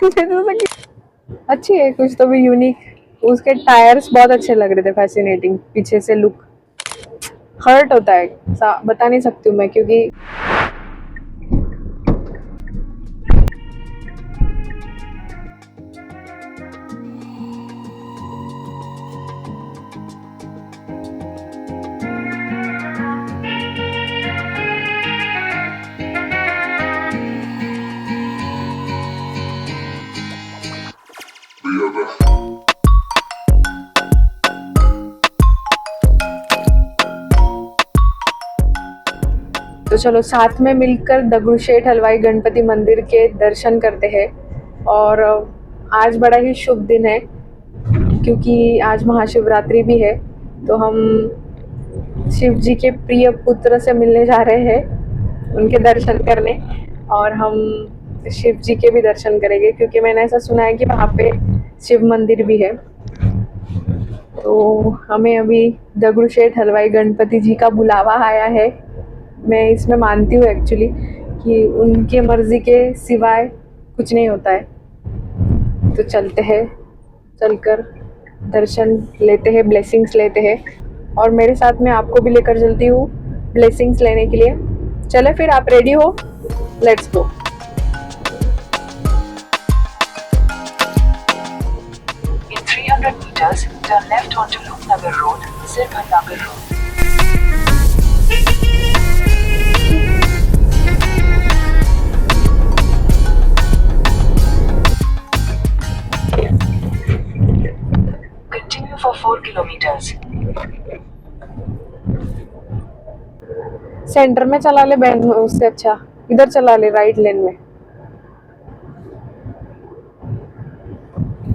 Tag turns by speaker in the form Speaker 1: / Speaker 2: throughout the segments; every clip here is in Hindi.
Speaker 1: अच्छी है, कुछ तो भी यूनिक। उसके टायर्स बहुत अच्छे लग रहे थे, फैसिनेटिंग। पीछे से लुक हर्ट होता है, बता नहीं सकती हूँ मैं, क्योंकि तो चलो साथ में मिलकर दगड़ूशेठ हलवाई गणपति मंदिर के दर्शन करते हैं। और आज बड़ा ही शुभ दिन है, क्योंकि आज महाशिवरात्रि भी है। तो हम शिव जी के प्रिय पुत्र से मिलने जा रहे हैं, उनके दर्शन करने। और हम शिव जी के भी दर्शन करेंगे, क्योंकि मैंने ऐसा सुना है कि वहाँ पे शिव मंदिर भी है। तो हमें अभी दगड़ूशेठ हलवाई गणपति जी का बुलावा आया है। मैं इसमें मानती हूँ एक्चुअली कि उनके मर्जी के सिवाय कुछ नहीं होता है। तो चलते हैं, चलकर दर्शन लेते हैं, ब्लेसिंग्स लेते हैं। और मेरे साथ में आपको भी लेकर चलती हूँ ब्लेसिंग्स लेने के लिए। चले फिर, आप रेडी हो? Let's go.
Speaker 2: In 300 meters, turn left onto Loopnagar Road, Sirbhannagar Road. Continue for 4 kilometers.
Speaker 1: Centre में चला ले बहन, उससे अच्छा इधर चला ले, राइट लेन में।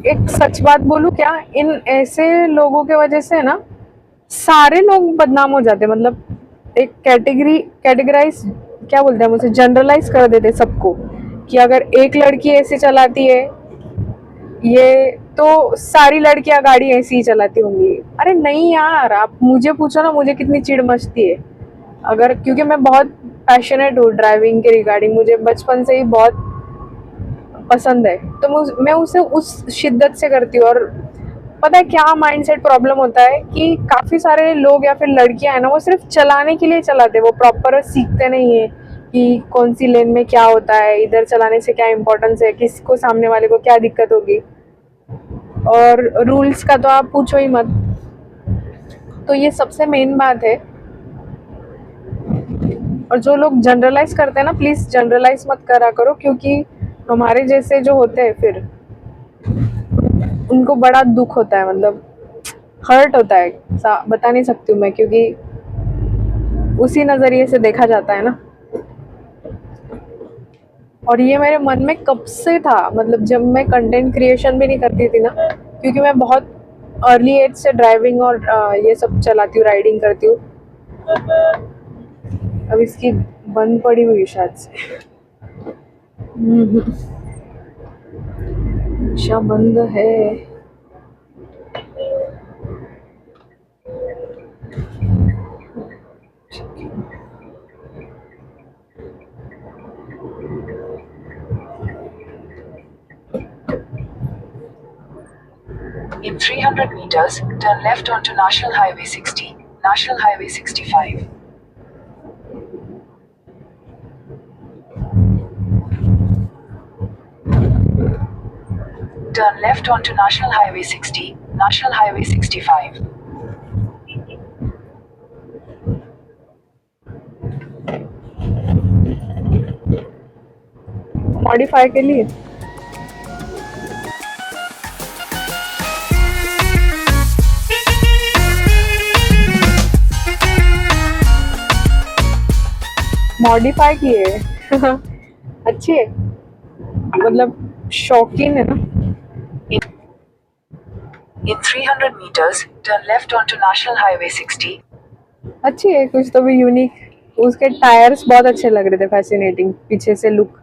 Speaker 1: एक सच बात बोलूं क्या, इन ऐसे लोगों के वजह से ना सारे लोग बदनाम हो जाते हैं। मतलब एक कैटेगराइज, क्या बोलते हैं उसे, जनरलाइज कर देते सबको कि अगर एक लड़की ऐसे चलाती है ये, तो सारी लड़कियां गाड़ी ऐसी ही चलाती होंगी। अरे नहीं यार, आप मुझे पूछो ना, मुझे कितनी चिढ़ मचती है। अगर, क्योंकि मैं बहुत पैशनेट हूँ ड्राइविंग के रिगार्डिंग, मुझे बचपन से ही बहुत पसंद है, तो मैं उसे उस शिद्दत से करती हूँ। और पता है क्या माइंडसेट प्रॉब्लम होता है कि काफ़ी सारे लोग या फिर लड़कियां हैं ना, वो सिर्फ चलाने के लिए चलाते हैं, वो प्रॉपर सीखते नहीं है कि कौन सी लेन में क्या होता है, इधर चलाने से क्या इम्पोर्टेंस है, किसको, सामने वाले को क्या दिक्कत होगी। और रूल्स का तो आप पूछो ही मत। तो ये सबसे मेन बात है। और जो लोग जनरलाइज करते हैं ना, प्लीज़ जनरलाइज मत करा करो, क्योंकि हमारे जैसे जो होते हैं फिर उनको बड़ा दुख होता है, मतलब हर्ट होता है, बता नहीं सकती हूँ मैं, क्योंकि उसी नज़रिए से देखा जाता है ना। और ये मेरे मन में कब से था, मतलब जब मैं कंटेंट क्रिएशन भी नहीं करती थी ना, क्योंकि मैं बहुत अर्ली एज से ड्राइविंग और ये सब चलाती हूँ, राइडिंग करती हूँ। अब इसकी बंद पड़ी हुई शायद से। अच्छा, बंद है।
Speaker 2: In 300 meters, turn left onto National Highway 60, National Highway 65. Turn left onto National Highway 60, National Highway 65.
Speaker 1: Modify के लिए मॉडिफाई की है। अच्छी है, मतलब शौकीन है ना।
Speaker 2: In 300 meters, turn left onto National Highway 60.
Speaker 1: अच्छी है, कुछ तो भी यूनिक। उसके टायर्स बहुत अच्छे लग रहे थे, फैसिनेटिंग। पीछे से लुक,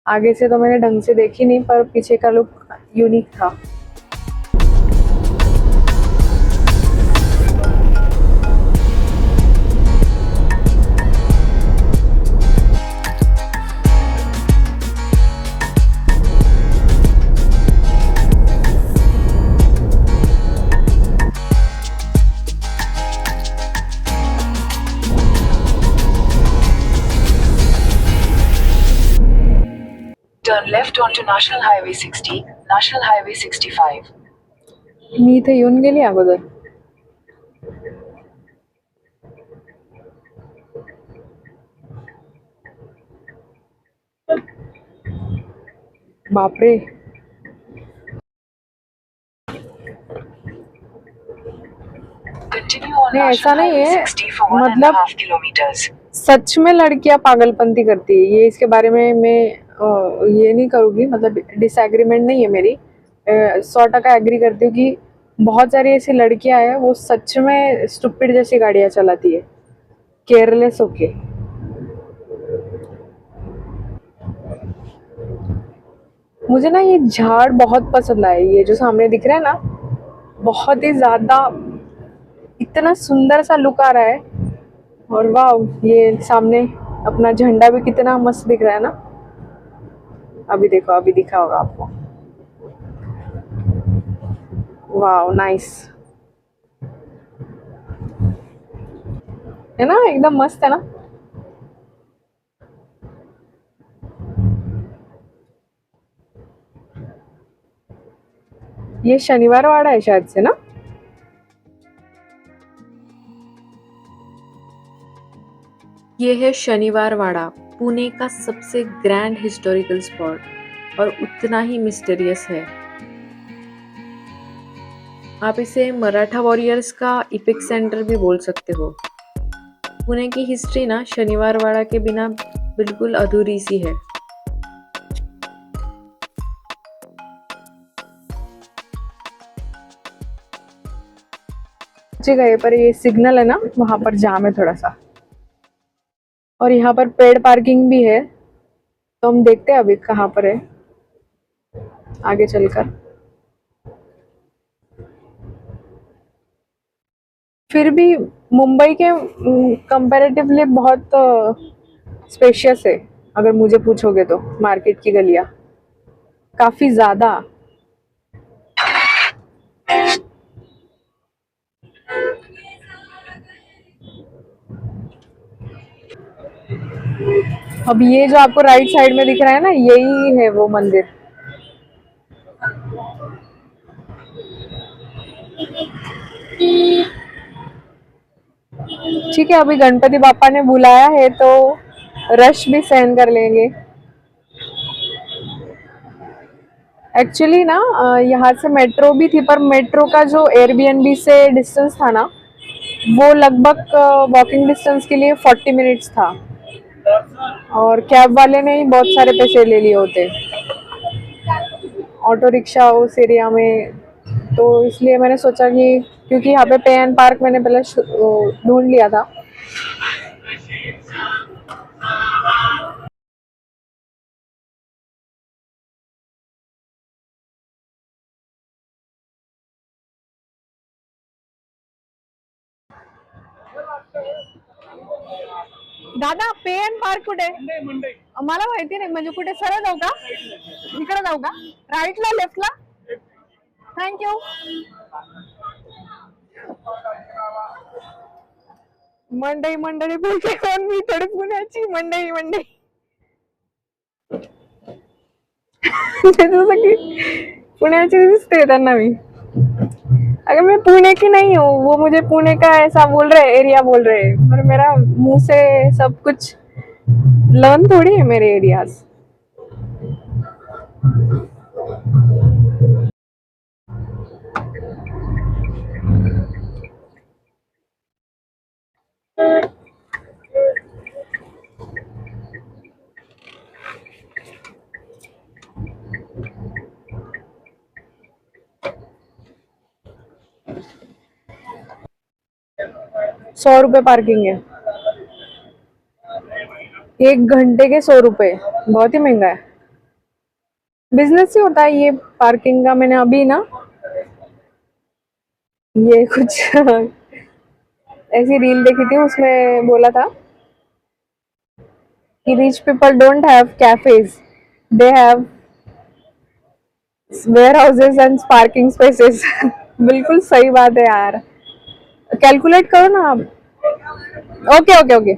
Speaker 1: आगे से तो मैंने ढंग से देखी नहीं, पर पीछे का लुक यूनिक था।
Speaker 2: Turn left onto National Highway 60, National Highway 65.
Speaker 1: मी इथे येऊन गेली अगोदर. बापरे.
Speaker 2: Continue on
Speaker 1: नहीं, ऐसा
Speaker 2: National
Speaker 1: नहीं
Speaker 2: Highway
Speaker 1: है.
Speaker 2: 60 for 1.5
Speaker 1: मतलब
Speaker 2: kilometers.
Speaker 1: सच में लड़कियां पागलपंती करती है, ये इसके बारे में मैं ये नहीं करूँगी, मतलब डिसएग्रीमेंट नहीं है मेरी. 100% एग्री करती हूँ कि बहुत सारी ऐसी लड़कियां हैं वो सच में स्टूपिड जैसी गाड़ियां चलाती है, केयरलेस होके. मुझे ना ये झाड़ बहुत पसंद आए, ये जो सामने दिख रहा है ना, बहुत ही ज़्यादा, इतना सुंदर सा लुक आ रहा है. और वाह, ये सामने अपना झंडा भी कितना मस्त दिख रहा है ना. अभी देखो, अभी दिखा होगा आपको. वाह, नाइस है ना, एकदम मस्त है ना. ये शनिवार वाड़ा है शायद से ना.
Speaker 3: ये है शनिवार वाड़ा, पुणे का सबसे ग्रैंड हिस्टोरिकल स्पॉट और उतना ही मिस्टीरियस है. आप इसे मराठा वॉरियर्स का इपिक सेंटर भी बोल सकते हो. पुणे की हिस्ट्री ना शनिवार वाड़ा के बिना बिल्कुल अधूरी सी है.
Speaker 1: जगह पर ये सिग्नल है ना, वहां पर जाम है थोड़ा सा. और यहाँ पर पेड पार्किंग भी है, तो हम देखते हैं अभी कहाँ पर है आगे चलकर. फिर भी मुंबई के कंपैरेटिवली बहुत स्पेशियस है, अगर मुझे पूछोगे तो. मार्केट की गलियां काफी ज्यादा. अब ये जो आपको राइट साइड में दिख रहा है ना, यही है वो मंदिर. ठीक है, अभी गणपति बापा ने बुलाया है तो रश भी सहन कर लेंगे. एक्चुअली ना यहाँ से मेट्रो भी थी, पर मेट्रो का जो एयरबीएनबी से डिस्टेंस था ना, वो लगभग वॉकिंग डिस्टेंस के लिए 40 मिनट्स था. और कैब वाले ने ही बहुत सारे पैसे ले लिए होते, ऑटो रिक्शा उस एरिया में. तो इसलिए मैंने सोचा कि क्योंकि यहाँ पे पे एंड पार्क मैंने पहले ढूंढ लिया था. दादा, पे एंड पार्क कुठे? मला माहिती नाही, म्हणजे कुठे सरळ जाऊ का, इकडे जाऊ का, राईटला लेफ्टला? थँक्यू. मंडई मंडळी बोलते कोण, मी थोडी पुण्याची. मंडई मंडई जैसे कि पुण्याची दिसते त्यांना मी. अगर मैं पुणे की नहीं हूँ, वो मुझे पुणे का ऐसा बोल रहे, एरिया बोल रहे, पर मेरा मुंह से सब कुछ लर्न थोड़ी है मेरे एरियाज. ₹100 पार्किंग है, 1 घंटे के 100 रुपए, बहुत ही महंगा है. बिजनेस ही होता है ये पार्किंग का. मैंने अभी ना ये कुछ ऐसी रील देखी थी, उसमें बोला था कि rich people don't have cafes, they have warehouses and parking spaces. बिल्कुल सही बात है यार. कैलकुलेट करो ना आप. Okay okay okay.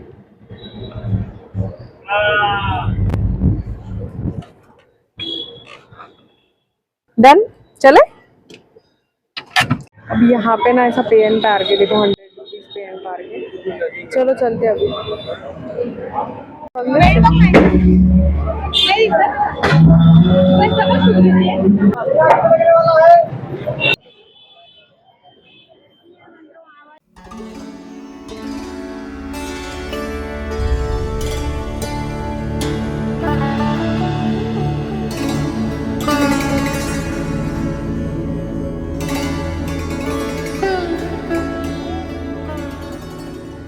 Speaker 1: डन, चले। अब यहाँ पे ना ऐसा पे एंड पार के देखो, 100 रुपीज पे एंड पार के। चलो चलते अभी।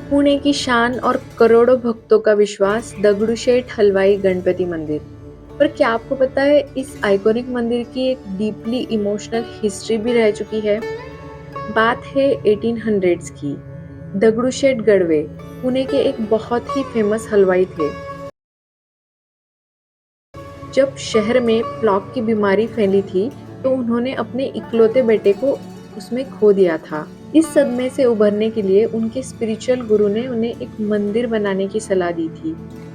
Speaker 3: पुणे की शान और करोड़ों भक्तों का विश्वास, दगड़ूशेठ हलवाई गणपति मंदिर। पर क्या आपको पता है इस आइकॉनिक मंदिर की एक डीपली इमोशनल हिस्ट्री भी रह चुकी है। बात है 1800s की। दगड़ूशेठ गढ़वे पुणे के एक बहुत ही फेमस हलवाई थे। जब शहर में प्लॉक की बीमारी फैली थी तो उन्होंने अपने इकलौते बेटे को उसमें खो दिया था। इस सदमे से उभरने के लिए उनके स्पिरिचुअल गुरु ने उन्हें एक मंदिर बनाने की सलाह दी थी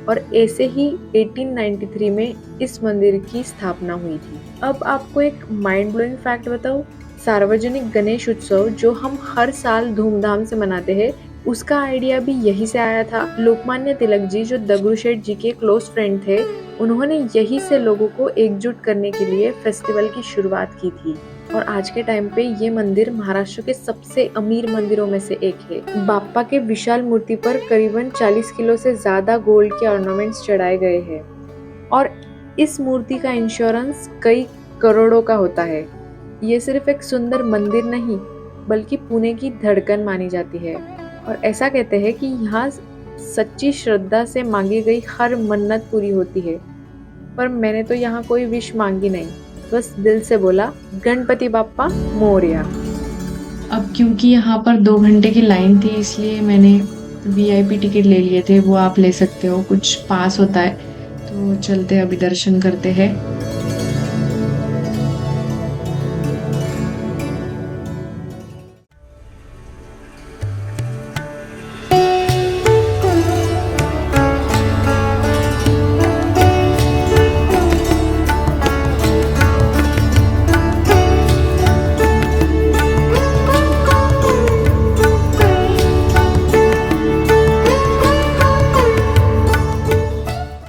Speaker 3: और ऐसे ही 1893 में इस मंदिर की स्थापना हुई थी। अब आपको एक माइंड ब्लोइंग फैक्ट बताऊं। सार्वजनिक गणेश उत्सव जो हम हर साल धूमधाम से मनाते हैं, उसका आइडिया भी यही से आया था। लोकमान्य तिलक जी जो दगड़ूशेठ जी के क्लोज फ्रेंड थे, उन्होंने यही से लोगों को एकजुट करने के लिए फेस्टिवल की शुरुआत की थी और आज के टाइम पे ये मंदिर महाराष्ट्र के सबसे अमीर मंदिरों में से एक है। बाप्पा के विशाल मूर्ति पर करीबन 40 किलो से ज्यादा गोल्ड के ऑर्नामेंट्स चढ़ाए गए हैं और इस मूर्ति का इंश्योरेंस कई करोड़ों का होता है। ये सिर्फ एक सुंदर मंदिर नहीं बल्कि पुणे की धड़कन मानी जाती है और ऐसा कहते हैं कि यहाँ सच्ची श्रद्धा से मांगी गई हर मन्नत पूरी होती है। पर मैंने तो यहाँ कोई विश मांगी नहीं, बस दिल से बोला गणपति बाप्पा मोरया।
Speaker 4: अब क्योंकि यहाँ पर 2 घंटे की लाइन थी इसलिए मैंने वीआईपी टिकट ले लिए थे, वो आप ले सकते हो, कुछ पास होता है। तो चलते अभी दर्शन करते हैं।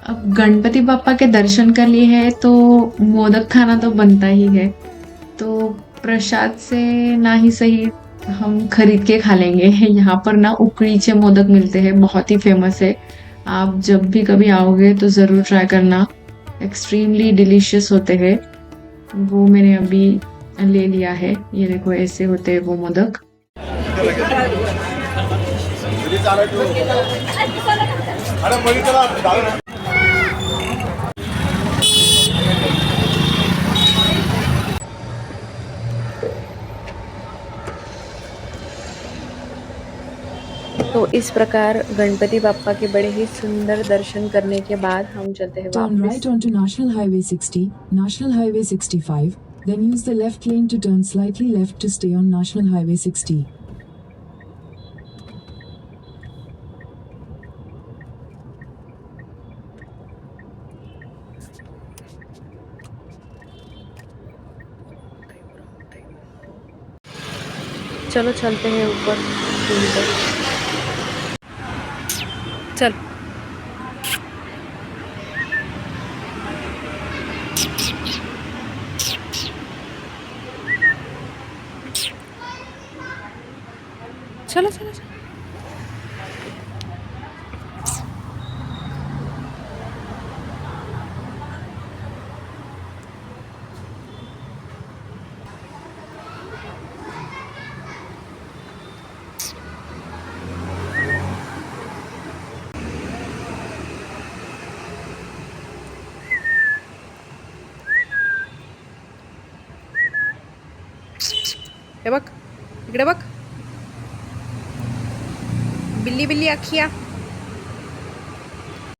Speaker 4: अब गणपति बाप्पा के दर्शन कर लिए हैं तो मोदक खाना तो बनता ही है। तो प्रसाद से ना ही सही हम खरीद के खा लेंगे। यहाँ पर ना उकड़ीचे मोदक मिलते हैं, बहुत ही फेमस है। आप जब भी कभी आओगे तो ज़रूर ट्राई करना, एक्सट्रीमली डिलीशियस होते हैं। वो मैंने अभी ले लिया है, ये देखो ऐसे होते हैं वो मोदक।
Speaker 3: तो इस प्रकार गणपति बाप्पा के बड़े ही सुंदर दर्शन करने के बाद हम चलते हैं
Speaker 5: Turn
Speaker 3: वापस।
Speaker 5: right onto National Highway 60, National Highway 65, then use the left lane to turn slightly left to stay on National Highway 60.
Speaker 3: चलो चलते हैं ऊपर सीढ़ी पर। चल चलो चलो चलो।
Speaker 6: हे बघ, इकडे बघ, बिल्ली बिल्ली अखिया।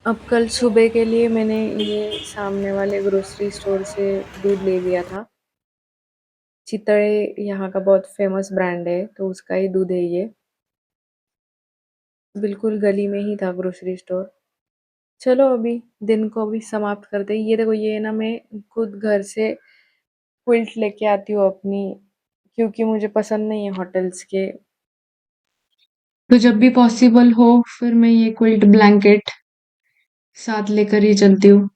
Speaker 3: अब कल सुबह के लिए मैंने ये सामने वाले ग्रोसरी स्टोर से दूध ले लिया था। चितळे यहाँ का बहुत फेमस ब्रांड है तो उसका ही दूध है ये। बिल्कुल गली में ही था ग्रोसरी स्टोर। चलो अभी दिन को भी समाप्त करते हैं। ये देखो, ये ना मैं खुद घर से क्विल्ट लेके आती हूँ अपनी, क्योंकि मुझे पसंद नहीं है होटल्स के।
Speaker 4: तो जब भी पॉसिबल हो फिर मैं ये क्विल्ट ब्लैंकेट साथ लेकर ही चलती हूँ।